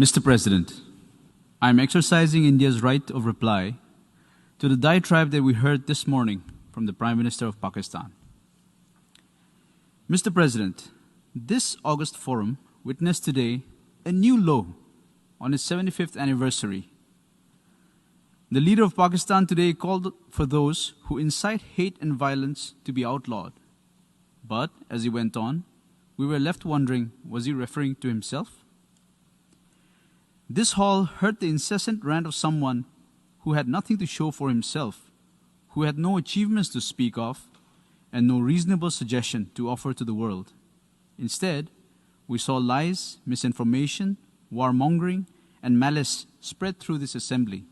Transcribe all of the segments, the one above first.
Mr. President, I am exercising India's right of reply to the diatribe that we heard this morning from the Prime Minister of Pakistan. Mr. President, this August forum witnessed today a new low on its 75th anniversary. The leader of Pakistan today called for those who incite hate and violence to be outlawed. But, as he went on, we were left wondering, was he referring to himself? This hall heard the incessant rant of someone who had nothing to show for himself, who had no achievements to speak of, and no reasonable suggestion to offer to the world. Instead, we saw lies, misinformation, warmongering, and malice spread through this assembly.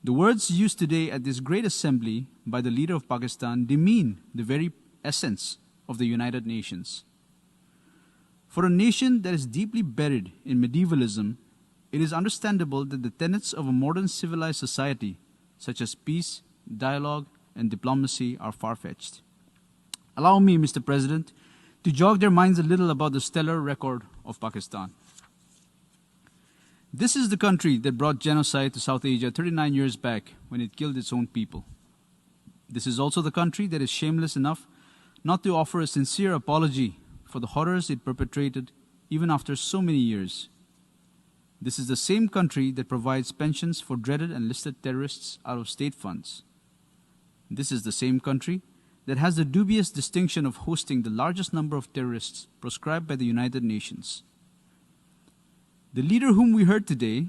The words used today at this great assembly by the leader of Pakistan demean the very essence of the United Nations. For a nation that is deeply buried in medievalism, it is understandable that the tenets of a modern civilized society, such as peace, dialogue, and diplomacy, are far-fetched. Allow me, Mr. President, to jog their minds a little about the stellar record of Pakistan. This is the country that brought genocide to South Asia 39 years back when it killed its own people. This is also the country that is shameless enough not to offer a sincere apology for the horrors it perpetrated even after so many years. This is the same country that provides pensions for dreaded and listed terrorists out of state funds. This is the same country that has the dubious distinction of hosting the largest number of terrorists proscribed by the United Nations. The leader whom we heard today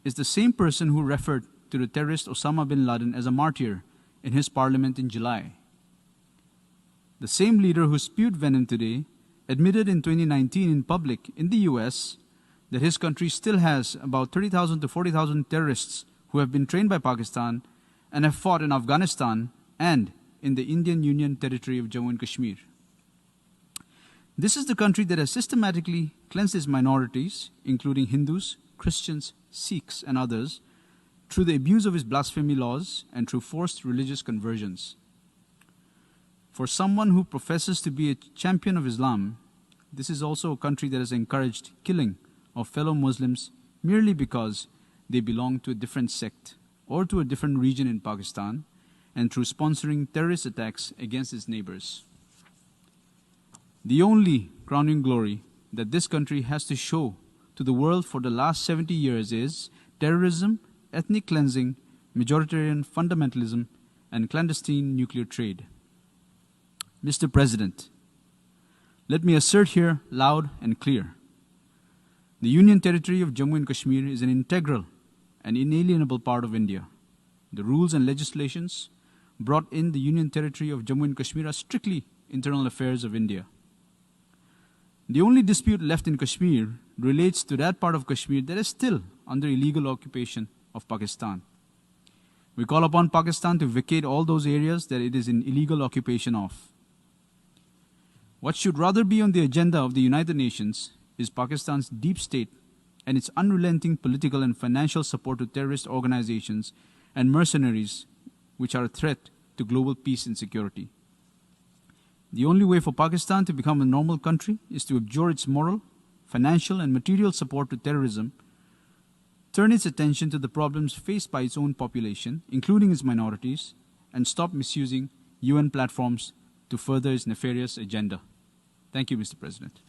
is the same person who referred to the terrorist Osama bin Laden as a martyr in his parliament in July. The same leader who spewed venom today admitted in 2019 in public in the US that his country still has about 30,000 to 40,000 terrorists who have been trained by Pakistan and have fought in Afghanistan and in the Indian Union territory of Jammu and Kashmir. This is the country that has systematically cleansed its minorities, including Hindus, Christians, Sikhs, and others, through the abuse of its blasphemy laws and through forced religious conversions. For someone who professes to be a champion of Islam, this is also a country that has encouraged killing of fellow Muslims merely because they belong to a different sect or to a different region in Pakistan, and through sponsoring terrorist attacks against its neighbors. The only crowning glory that this country has to show to the world for the last 70 years is terrorism, ethnic cleansing, majoritarian fundamentalism, and clandestine nuclear trade. Mr. President, let me assert here loud and clear. The Union Territory of Jammu and Kashmir is an integral and inalienable part of India. The rules and legislations brought in the Union Territory of Jammu and Kashmir are strictly internal affairs of India. The only dispute left in Kashmir relates to that part of Kashmir that is still under illegal occupation of Pakistan. We call upon Pakistan to vacate all those areas that it is in illegal occupation of. What should rather be on the agenda of the United Nations is Pakistan's deep state and its unrelenting political and financial support to terrorist organizations and mercenaries which are a threat to global peace and security. The only way for Pakistan to become a normal country is to abjure its moral, financial, and material support to terrorism, turn its attention to the problems faced by its own population, including its minorities, and stop misusing UN platforms to further its nefarious agenda. Thank you, Mr. President.